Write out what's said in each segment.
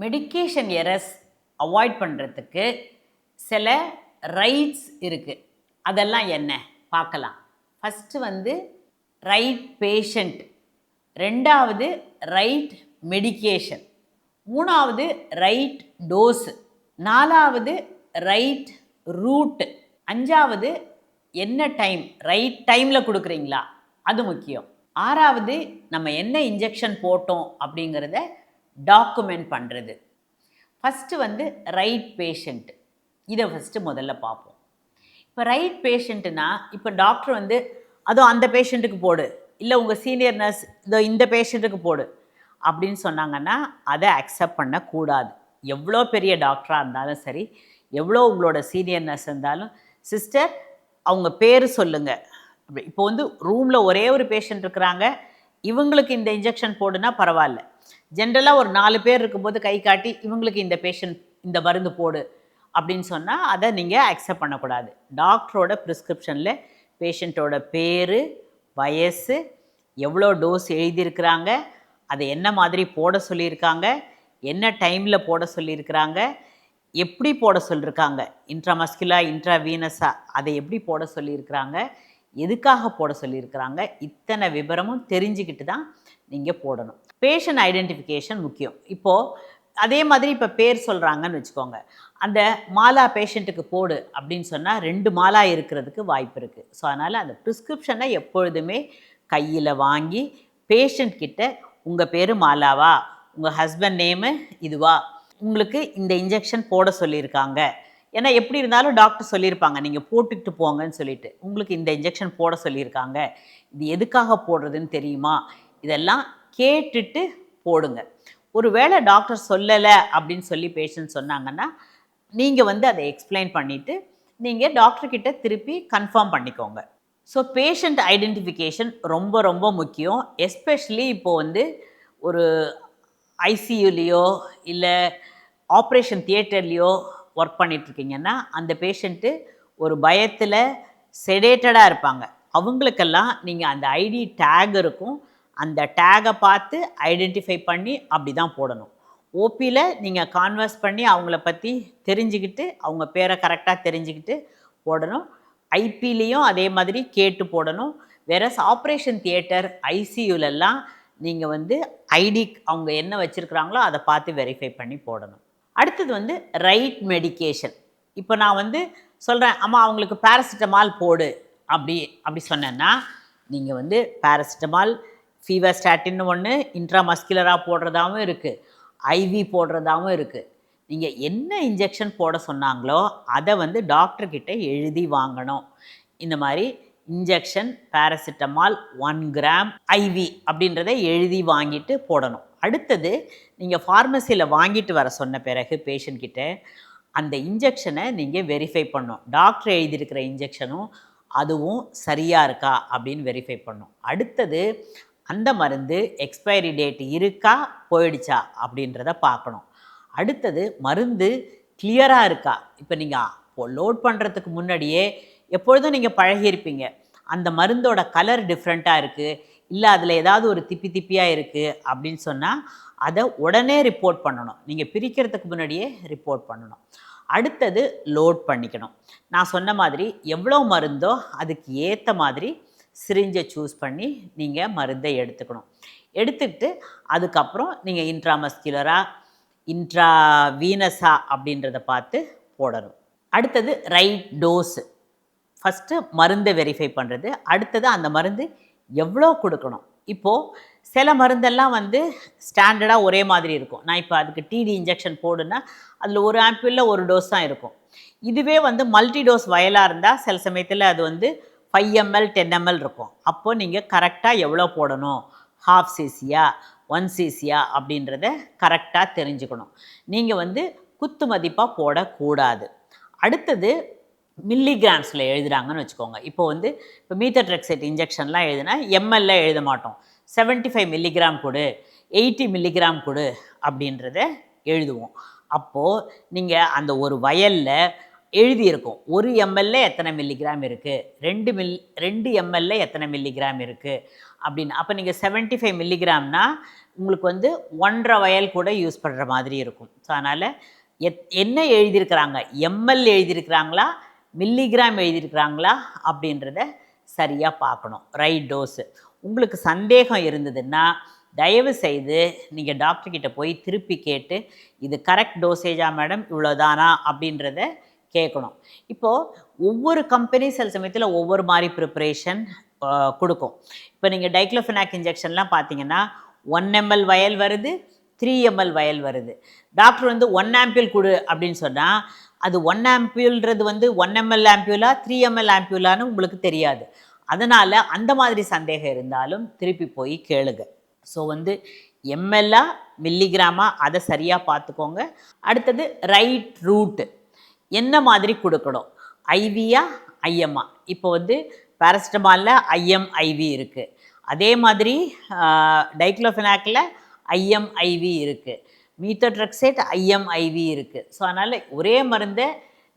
Medication errors avoid பண்ணுறதுக்கு சில rights இருக்குது. அதெல்லாம் என்ன பார்க்கலாம். ஃபஸ்ட்டு வந்து ரைட் பேஷண்ட், ரெண்டாவது ரைட் மெடிக்கேஷன், மூணாவது ரைட் டோஸு, நாலாவது ரைட் ரூட்டு, அஞ்சாவது என்ன டைம், ரைட் டைமில் கொடுக்குறீங்களா அது முக்கியம், ஆறாவது நம்ம என்ன இன்ஜெக்ஷன் போட்டோம் அப்படிங்கிறத டாக்குமெண்ட் பண்ணுறது. ஃபஸ்ட்டு வந்து ரைட் பேஷண்ட், இதை ஃபஸ்ட்டு முதல்ல பார்ப்போம். இப்போ ரைட் பேஷண்ட்டுனா இப்போ டாக்டர் வந்து அதோ அந்த பேஷண்ட்டுக்கு போடு, இல்லை உங்கள் சீனியர் நர்ஸ் இதோ இந்த பேஷண்ட்டுக்கு போடு அப்படின்னு சொன்னாங்கன்னா அதை அக்செப்ட் பண்ணக்கூடாது. எவ்வளோ பெரிய டாக்டராக இருந்தாலும் சரி, எவ்வளோ உங்களோட சீனியர் நர்ஸ் இருந்தாலும், சிஸ்டர் அவங்க பேர் சொல்லுங்கள். அப்படி இப்போ வந்து ரூமில் ஒரே ஒரு பேஷண்ட் இருக்கிறாங்க, இவங்களுக்கு இந்த இன்ஜெக்ஷன் போடுனா பரவாயில்ல. ஜென்ரலாக ஒரு 4 பேர் இருக்கும்போது கை காட்டி இவங்களுக்கு இந்த பேஷண்ட் இந்த மருந்து போடு அப்படின்னு சொன்னால் அதை நீங்கள் அக்செப்ட் பண்ணக்கூடாது. டாக்டரோட ப்ரிஸ்கிரிப்ஷனில் பேஷண்ட்டோட பேர், வயசு, எவ்வளோ டோஸ் எழுதியிருக்கிறாங்க, அதை என்ன மாதிரி போட சொல்லியிருக்காங்க, என்ன டைமில் போட சொல்லியிருக்கிறாங்க, எப்படி போட சொல்லியிருக்காங்க, இன்ட்ராமஸ்குலா இன்ட்ராவீனஸாக அதை எப்படி போட சொல்லியிருக்கிறாங்க, எதுக்காக போட சொல்லியிருக்கிறாங்க, இத்தனை விவரமும் தெரிஞ்சுக்கிட்டு தான் நீங்கள் போடணும். பேஷண்ட் ஐடென்டிஃபிகேஷன் முக்கியம். இப்போது அதே மாதிரி இப்போ பேர் சொல்கிறாங்கன்னு வச்சுக்கோங்க, அந்த மாலா பேஷண்ட்டுக்கு போடு அப்படின்னு சொன்னால் 2 மாலா இருக்கிறதுக்கு வாய்ப்பு இருக்குது. ஸோ அதனால் அந்த ப்ரிஸ்கிரிப்ஷனை எப்பொழுதுமே கையில் வாங்கி பேஷண்ட் கிட்ட உங்கள் பேர் மாலாவா, உங்கள் ஹஸ்பண்ட் நேமு இதுவா, உங்களுக்கு இந்த இன்ஜெக்ஷன் போட சொல்லியிருக்காங்க, ஏன்னா எப்படி இருந்தாலும் டாக்டர் சொல்லியிருப்பாங்க நீங்கள் போட்டுக்கிட்டு போங்கன்னு சொல்லிட்டு, உங்களுக்கு இந்த இன்ஜெக்ஷன் போட சொல்லியிருக்காங்க, இது எதுக்காக போடுறதுன்னு தெரியுமா, இதெல்லாம் கேட்டுட்டு போடுங்க. ஒரு வேளை டாக்டர் சொல்லலை அப்படின்னு சொல்லி பேஷண்ட் சொன்னாங்கன்னா நீங்கள் வந்து அதை எக்ஸ்பிளைன் பண்ணிவிட்டு நீங்கள் டாக்டர்கிட்ட திருப்பி கன்ஃபார்ம் பண்ணிக்கோங்க. ஸோ பேஷண்ட் ஐடென்டிஃபிகேஷன் ரொம்ப ரொம்ப முக்கியம். எஸ்பெஷலி இப்போது வந்து ஒரு ஐசியூலேயோ இல்லை ஆப்ரேஷன் தியேட்டர்லேயோ ஒர்க் பண்ணிகிட்ருக்கீங்கன்னா அந்த பேஷண்ட்டு ஒரு பயத்தில் செடேட்டடாக இருப்பாங்க. அவங்களுக்கெல்லாம் நீங்கள் அந்த ஐடி டேக் இருக்கும், அந்த டேகை பார்த்து ஐடென்டிஃபை பண்ணி அப்படி தான் போடணும். ஓபியில் நீங்கள் கான்வர்ஸ் பண்ணி அவங்கள பற்றி தெரிஞ்சுக்கிட்டு அவங்க பேரை கரெக்டாக தெரிஞ்சுக்கிட்டு போடணும். ஐபிலையும் அதே மாதிரி கேட்டு போடணும். வேற ஆப்ரேஷன் தியேட்டர் ஐசியூலெல்லாம் நீங்கள் வந்து ஐடி அவங்க என்ன வச்சுருக்குறாங்களோ அதை பார்த்து வெரிஃபை பண்ணி போடணும். அடுத்தது வந்து ரைட் மெடிக்கேஷன். இப்போ நான் வந்து சொல்கிறேன், அம்மா அவங்களுக்கு பேராசிட்டமால் போடு அப்படி சொன்னேன்னா நீங்கள் வந்து பேராசிட்டமால், ஃபீவர் ஸ்டாட்டின்னு ஒன்று இன்ட்ராமஸ்குலராக போடுறதாகவும் இருக்குது, ஐவி போடுறதாகவும் இருக்குது. நீங்கள் என்ன இன்ஜெக்ஷன் போட சொன்னாங்களோ அதை வந்து டாக்டர்கிட்ட எழுதி வாங்கணும். இந்த மாதிரி இன்ஜெக்ஷன் பேராசிட்டமால் 1 கிராம் ஐவி அப்படின்றத எழுதி வாங்கிட்டு போடணும். அடுத்தது நீங்கள் ஃபார்மசியில் வாங்கிட்டு வர சொன்ன பிறகு பேஷண்ட்கிட்ட அந்த இன்ஜெக்ஷனை நீங்கள் வெரிஃபை பண்ணணும். டாக்டர் எழுதியிருக்கிற இன்ஜெக்ஷனும் அதுவும் சரியாக இருக்கா அப்படின்னு வெரிஃபை பண்ணணும். அடுத்தது அந்த மருந்து எக்ஸ்பைரி டேட் இருக்கா போயிடுச்சா அப்படின்றத பார்க்கணும். அடுத்தது மருந்து கிளியராக இருக்கா. இப்போ நீங்கள் லோட் பண்ணுறதுக்கு முன்னாடியே எப்பொழுதும் நீங்கள் பழகியிருப்பீங்க, அந்த மருந்தோட கலர் டிஃப்ரெண்ட்டாக இருக்குது, இல்லை அதில் ஏதாவது ஒரு திப்பி திப்பியாக இருக்குது அப்படின்னு சொன்னால் அதை உடனே ரிப்போர்ட் பண்ணணும். நீங்கள் பிரிக்கிறதுக்கு முன்னாடியே ரிப்போர்ட் பண்ணணும். அடுத்தது லோட் பண்ணிக்கணும். நான் சொன்ன மாதிரி எவ்வளோ மருந்தோ அதுக்கு ஏற்ற மாதிரி சிரிஞ்சை சூஸ் பண்ணி நீங்கள் மருந்தை எடுத்துக்கணும். எடுத்துக்கிட்டு அதுக்கப்புறம் நீங்கள் இன்ட்ராமஸ்குலரா இன்ட்ராவீனஸா அப்படின்றத பார்த்து போடணும். அடுத்தது ரைட் டோஸு. ஃபஸ்ட்டு மருந்தை வெரிஃபை பண்ணுறது, அடுத்தது அந்த மருந்து எவ்வளோ கொடுக்கணும். இப்போது சில மருந்தெல்லாம் வந்து ஸ்டாண்டர்டாக ஒரே மாதிரி இருக்கும். நான் இப்போ அதுக்கு டிடி இன்ஜெக்ஷன் போடுன்னா அதில் ஒரு ஆம்பிளில் ஒரு டோஸ் தான் இருக்கும். இதுவே வந்து மல்டி டோஸ் வயலாக இருந்தால் சில சமயத்தில் அது வந்து 5 ml 10 ml இருக்கும். அப்போது நீங்கள் கரெக்டாக எவ்வளோ போடணும், 1/2 cc-யா 1 cc-யா அப்படின்றத கரெக்டாக தெரிஞ்சுக்கணும். நீங்கள் வந்து குத்து மதிப்பாக போடக்கூடாது. அடுத்தது மில்லிகிராம்ஸில் எழுதுகிறாங்கன்னு வச்சுக்கோங்க. இப்போ மீத்தட்ரெக்சேட் இன்ஜெக்ஷன்லாம் எழுதுனா எம்எல்ல எழுத மாட்டோம். 75 மில்லிகிராம் கொடு, 80 மில்லிகிராம் கொடு அப்படின்றத எழுதுவோம். அப்போது நீங்கள் அந்த ஒரு வயலில் எழுதியிருக்கும் 1 ml எத்தனை மில்லிகிராம் இருக்குது, 2 ml எத்தனை மில்லிகிராம் இருக்குது அப்படின்னு. அப்போ நீங்கள் 75 மில்லிகிராம்னா உங்களுக்கு வந்து 1.5 வயல் கூட யூஸ் பண்ணுற மாதிரி இருக்கும். ஸோ அதனால் என்ன எழுதியிருக்கிறாங்க, எம்எல் எழுதியிருக்கிறாங்களா மில்லிகிராம் எழுதியிருக்கிறாங்களா அப்படின்றத சரியாக பார்க்கணும். Right dose. உங்களுக்கு சந்தேகம் இருந்ததுன்னா தயவு செய்து நீங்கள் டாக்டர்கிட்ட போய் திருப்பி கேட்டு இது கரெக்ட் டோசேஜா மேடம் இவ்வளோதானா அப்படின்றத கேட்கணும். இப்போது ஒவ்வொரு கம்பெனி சில சமயத்தில் ஒவ்வொரு மாதிரி ப்ரிப்ரேஷன் கொடுக்கும். இப்போ நீங்கள் டைக்ளோஃபெனாக் இன்ஜெக்ஷன்லாம் பார்த்தீங்கன்னா 1 ml வயல் வருது, 3 ml வயல் வருது. டாக்டர் வந்து 1 ஆம்பியூல் கொடு அப்படின்னு சொன்னால் அது 1 ஆம்பியூல்ன்றது வந்து 1 ml ஆம்பியூலா 3 ml ஆம்பியூலான்னு உங்களுக்கு தெரியாது. அதனால் அந்த மாதிரி சந்தேகம் இருந்தாலும் திருப்பி போய் கேளுங்க. ஸோ வந்து எம்எல்லா மில்லிகிராமா அதை சரியாக பார்த்துக்கோங்க. அடுத்தது ரைட் ரூட்டு என்ன மாதிரி கொடுக்கணும், ஐவியா ஐஎம்ஆ. இப்போ வந்து பேராசிட்டமாலில் ஐஎம்ஐவி இருக்குது, அதே மாதிரி டைக்ளோஃபெனாக்கில் ஐஎம்ஐவி இருக்குது, மீத்தோட்ரெக்சேட் ஐஎம்ஐவி இருக்குது. ஸோ அதனால் ஒரே மருந்தை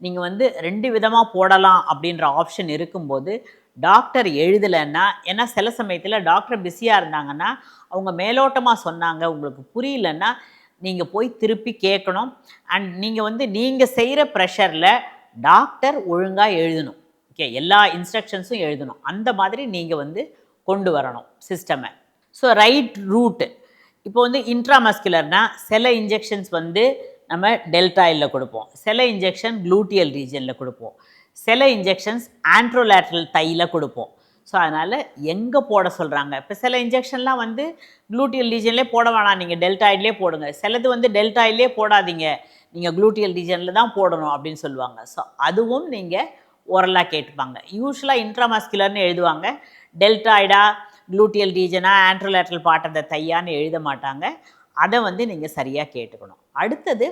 நீங்கள் வந்து 2 விதமாக போடலாம் அப்படின்ற ஆப்ஷன் இருக்கும்போது டாக்டர் எழுதலைன்னா, ஏன்னா சில சமயத்தில் டாக்டர் பிஸியாக இருந்தாங்கன்னா அவங்க மேலோட்டமாக சொன்னாங்க, உங்களுக்கு புரியலன்னா நீங்கள் போய் திருப்பி கேட்கணும். அண்ட் நீங்கள் வந்து நீங்கள் செய்கிற ப்ரெஷரில் டாக்டர் ஒழுங்காக எழுதணும். ஓகே, எல்லா இன்ஸ்ட்ரக்ஷன்ஸும் எழுதணும். அந்த மாதிரி நீங்கள் வந்து கொண்டு வரணும் சிஸ்டமை. So right route. இப்போ வந்து இன்ட்ராமஸ்குலர்னால் சில இன்ஜெக்ஷன்ஸ் வந்து நம்ம டெல்டாயில் கொடுப்போம், சில இன்ஜெக்ஷன் க்ளூட்டியல் ரீஜனில் கொடுப்போம், சில இன்ஜெக்ஷன்ஸ் ஆண்ட்ரோலேட்ரல் தையில் கொடுப்போம். ஸோ அதனால் எங்கே போட சொல்கிறாங்க, இப்போ சில இன்ஜெக்ஷன்லாம் வந்து க்ளூட்டியல் ரீஜன்லேயே போட வேணாம், நீங்கள் டெல்டாயிலே போடுங்க. சிலது வந்து டெல்டாயிலே போடாதீங்க, நீங்கள் க்ளூட்டியல் ரீஜனில் தான் போடணும் அப்படின்னு சொல்லுவாங்க. ஸோ அதுவும் நீங்கள் ஓரலாக கேட்டுப்பாங்க. யூஸ்வலாக இன்ட்ராமஸ்குலர்னு எழுதுவாங்க, டெல்டாய்டா க்ளூட்டியல் ரீஜனா ஆண்ட்ரோலேட்ரல் பார்ட் ஆஃப் த தையான்னு எழுத மாட்டாங்க. அதை வந்து நீங்கள் சரியாக கேட்டுக்கணும். அடுத்தது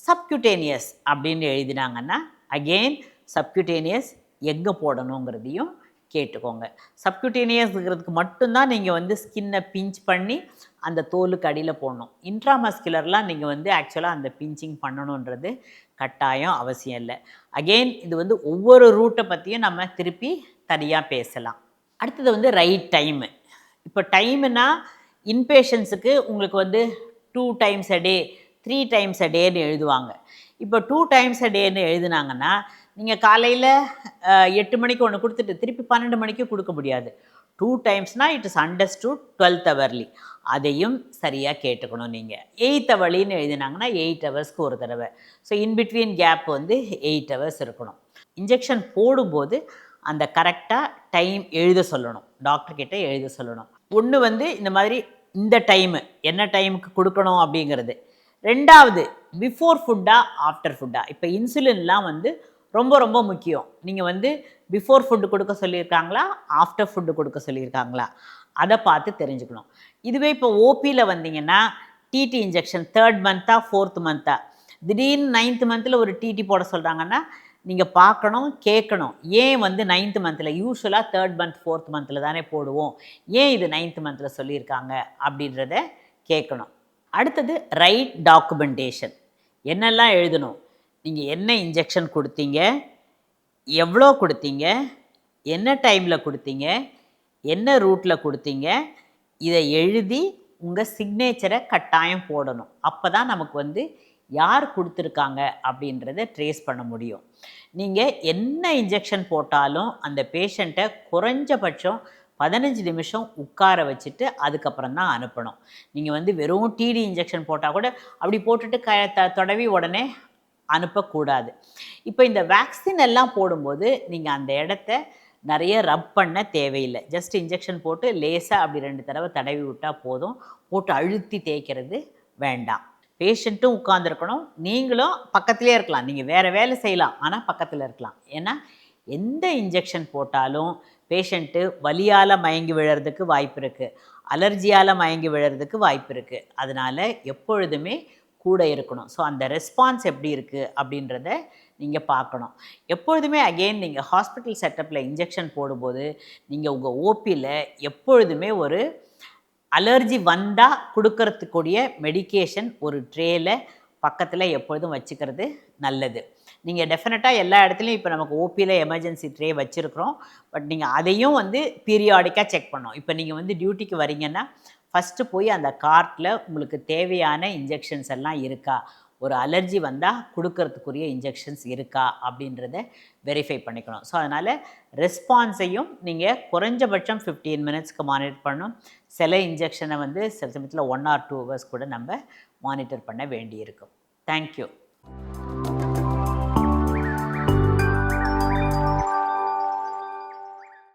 சப்குட்டேனியஸ் அப்படின்னு எழுதினாங்கன்னா அகெயின் சப்குட்டேனியஸ் எங்கே போடணுங்கிறதையும் கேட்டுக்கோங்க. சப்குட்டேனியஸ்ங்கிறதுக்கு மட்டும்தான் நீங்கள் வந்து ஸ்கின்னை பிஞ்ச் பண்ணி அந்த தோலுக்கு அடியில் போடணும். இன்ட்ராமஸ்குலர்லாம் நீங்கள் வந்து ஆக்சுவலாக அந்த பிஞ்சிங் பண்ணணுன்றது கட்டாயம் அவசியம் இல்லை. அகெயின் இது வந்து ஒவ்வொரு ரூட்டை பற்றியும் நம்ம திருப்பி தனியாக பேசலாம். அடுத்தது வந்து ரைட் டைமு. இப்போ டைமுன்னா இன்பேஷன்ஸுக்கு உங்களுக்கு வந்து 2 times a day 3 times a dayன்னு எழுதுவாங்க. இப்போ 2 times a dayன்னு எழுதுனாங்கன்னா நீங்கள் காலையில் 8 மணிக்கு ஒன்று கொடுத்துட்டு திருப்பி 12 மணிக்கு கொடுக்க முடியாது. 2 timesனால் it is understood 12th hourly. அதையும் சரியாக கேட்டுக்கணும். நீங்கள் 8th hourlyன்னு எழுதினாங்கன்னா 8 hours ஒரு தடவை. ஸோ இன்பிட்வீன் கேப் வந்து 8 hours இருக்கணும். இன்ஜெக்ஷன் போடும்போது அந்த கரெக்டாக டைம் எழுத சொல்லணும், டாக்டர்கிட்ட எழுத சொல்லணும். ஒன்று வந்து இந்த மாதிரி இந்த டைமு என்ன டைமுக்கு கொடுக்கணும் அப்படிங்கிறது. ரெண்டாவது பிஃபோர் ஃபுட்டா ஆஃப்டர் ஃபுட்டா. இப்போ இன்சுலின்லாம் வந்து ரொம்ப ரொம்ப முக்கியம். நீங்கள் வந்து பிஃபோர் ஃபுட்டு கொடுக்க சொல்லியிருக்காங்களா ஆஃப்டர் ஃபுட்டு கொடுக்க சொல்லியிருக்காங்களா அதை பார்த்து தெரிஞ்சுக்கணும். இதுவே இப்போ ஓபியில் வந்தீங்கன்னா TT injection 3rd month 4th month திடீர்னு 9th month ஒரு டிடி போட சொல்கிறாங்கன்னா நீங்கள் பார்க்கணும், கேட்கணும். ஏன் வந்து 9th month, யூஸ்வலாக 3rd month 4th month தானே போடுவோம், ஏன் இது 9th month சொல்லியிருக்காங்க அப்படின்றத கேட்கணும். அடுத்தது ரைட் டாக்குமெண்டேஷன். என்னெல்லாம் எழுதணும், நீங்கள் என்ன இன்ஜெக்ஷன் கொடுத்தீங்க, எவ்வளோ கொடுத்தீங்க, என்ன டைமில் கொடுத்தீங்க, என்ன ரூட்டில் கொடுத்தீங்க, இதை எழுதி உங்கள் சிக்னேச்சரை கட்டாயம் போடணும். அப்போ தான் நமக்கு வந்து யார் கொடுத்துருக்காங்க அப்படின்றத ட்ரேஸ் பண்ண முடியும். நீங்கள் என்ன இன்ஜெக்ஷன் போட்டாலும் அந்த பேஷண்ட்டை குறைஞ்சபட்சம் 15 நிமிஷம் உட்கார வச்சுட்டு அதுக்கப்புறம் தான் அனுப்பணும். நீங்கள் வந்து வெறும் டிடி இன்ஜெக்ஷன் போட்டால் கூட அப்படி போட்டுட்டு தொடவி உடனே அனுப்பக்கூடாது. இப்போ இந்த வேக்சின் எல்லாம் போடும்போது நீங்கள் அந்த இடத்த நிறைய ரப் பண்ண தேவையில்லை. ஜஸ்ட் இன்ஜெக்ஷன் போட்டு லேசாக அப்படி 2 தடவை தடவி விட்டால் போதும். போட்டு அழுத்தி தேய்க்கிறது வேண்டாம். பேஷண்ட்டும் உட்காந்துருக்கணும், நீங்களும் பக்கத்துலேயே இருக்கலாம். நீங்கள் வேறு வேலை செய்யலாம், ஆனால் பக்கத்தில் இருக்கலாம். ஏன்னா எந்த இன்ஜெக்ஷன் போட்டாலும் பேஷண்ட்டு வலியால் மயங்கி விழறதுக்கு வாய்ப்பு இருக்குது, அலர்ஜியால் மயங்கி விழறதுக்கு வாய்ப்பு இருக்குது. அதனால் எப்பொழுதுமே கூட இருக்கணும். ஸோ அந்த ரெஸ்பான்ஸ் எப்படி இருக்குது அப்படின்றத நீங்கள் பார்க்கணும். எப்பொழுதுமே அகெயின் நீங்கள் ஹாஸ்பிட்டல் செட்டப்பில் இன்ஜெக்ஷன் போடும்போது நீங்கள் உங்கள் ஓபியில் எப்பொழுதுமே ஒரு அலர்ஜி வந்தால் கொடுக்கறதுக்கூடிய மெடிக்கேஷன் ஒரு ட்ரேயில் பக்கத்தில் எப்பொழுதும் வச்சுக்கிறது நல்லது. நீங்கள் டெஃபினட்டாக எல்லா இடத்துலையும் இப்போ நமக்கு ஓபியில் எமர்ஜென்சி ட்ரே வச்சுருக்குறோம். பட் நீங்கள் அதையும் வந்து பீரியாடிக்காக செக் பண்ணணும். இப்போ நீங்கள் வந்து டியூட்டிக்கு வரீங்கன்னா ஃபஸ்ட்டு போய் அந்த கார்ட்டில் உங்களுக்கு தேவையான இன்ஜெக்ஷன்ஸ் எல்லாம் இருக்கா, ஒரு அலர்ஜி வந்தால் கொடுக்கறதுக்குரிய இன்ஜெக்ஷன்ஸ் இருக்கா அப்படின்றத வெரிஃபை பண்ணிக்கணும். ஸோ அதனால் ரெஸ்பான்ஸையும் நீங்கள் குறைஞ்சபட்சம் 15 மினிட்ஸ்க்கு மானிட்டர் பண்ணணும். சில இன்ஜெக்ஷனை வந்து சில சமயத்தில் 1 or 2 ஹவர்ஸ் கூட நம்ம மானிட்டர் பண்ண வேண்டியிருக்கும். தேங்க்யூ.